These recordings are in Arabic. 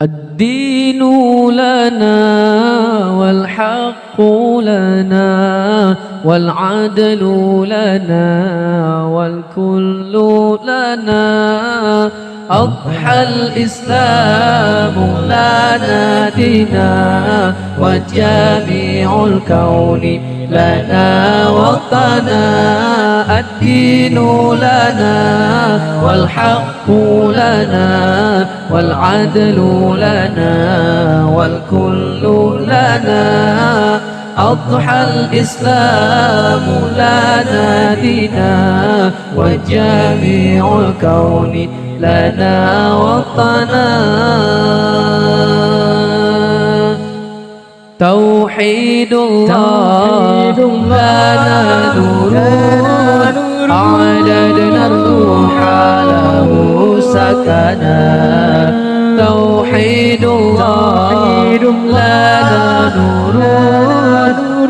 الدين لنا والحق لنا والعدل لنا والكل لنا. أضحى الإسلام لنا دينا وجميع الكون لنا وطنا. الدين لنا والحق لنا والعدل لنا والكل لنا. أضحى الإسلام لنا دينا وجميع الكون لنا وطنا. توحيد الله لنا نور أعددنا الروح له سكنا. توحيد الله لنا نور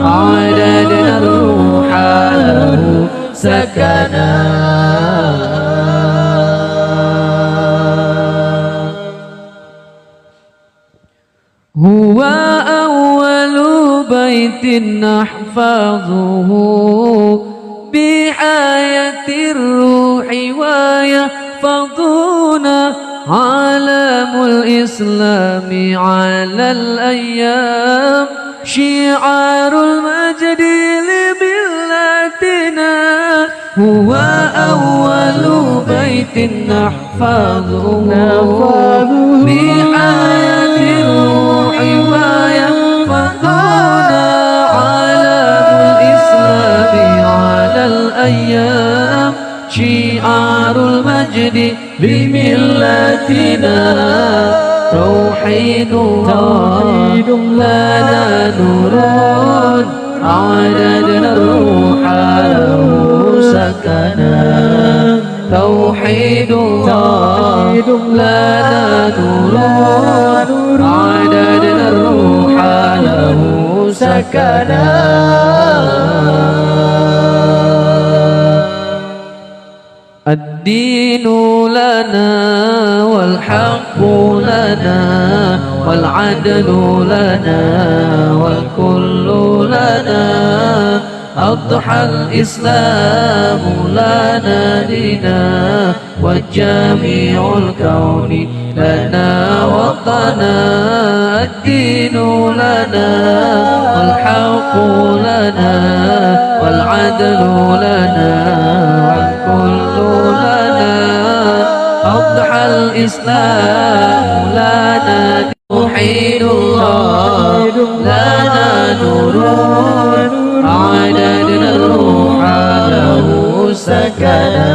أعددنا الروح له سكنا. هو أول بيت نحفظه بآية الروح ويحفظنا. عالم الإسلام على الأيام شعار المجد لملتنا. هو أول بيت نحفظه بآية الروح ويحفظنا. عالم الإسلام على الأيام شعار المجد لملتنا. توحيد الله لنا نور أعددنا الروح له سكنا. توحيد الله لنا نور أعددنا الروح له سكنا. الدين لنا والحق لنا والعدل لنا والكل لنا. أضحى الإسلام لنا دينا وجميع الكون لنا وطنا. الدين لنا والحق لنا والعدل لنا والكل لنا. أضحى الإسلام لنا توحيد الله لنا نور أعددنا الروح له سكنا.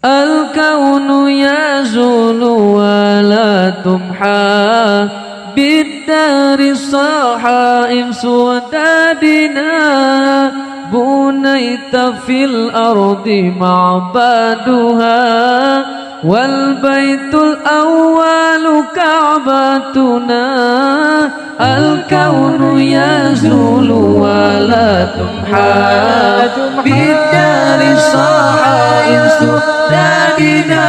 الكون يزول ولا تمحى بالدار الصحائف سودادنا. بنيت في الأرض معبدها والبيت الأول كعبتنا. الكون يزول ولا تمحى بالدار الصحائف سودادنا.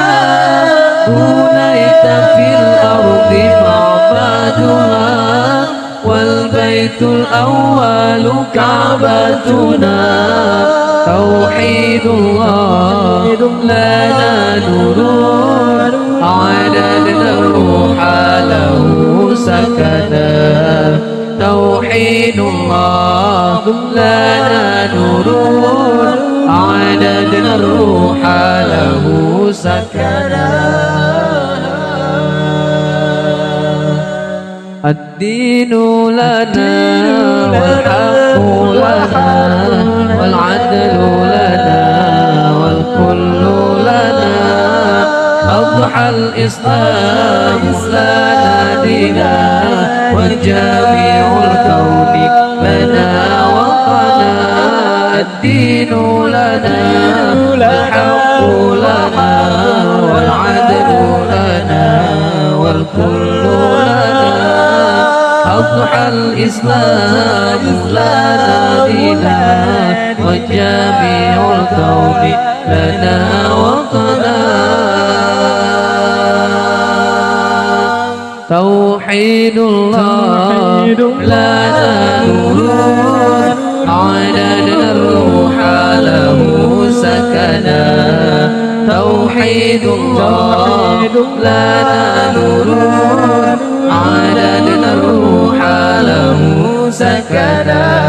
بنيت في الأرض معبدها والبيت الأول كعبتنا. توحيد الله لنا نور أعددنا الروح له سكنا. توحيد الله لنا نور أعددنا الروح له سكنا. الدين لنا والحق لنا والعدل لنا والكل لنا. أضحى الإسلام لنا دينا وجميع الكون لنا وطنا. الدين لنا والحق لنا والعدل لنا والكل لنا. أضحى الإسلام لنا دينا وجميع الكون لنا وطنا توحيد الله لنا نور عددنا الروح له سكنا توحيد الله لنا نور عددنا الروح له سكنا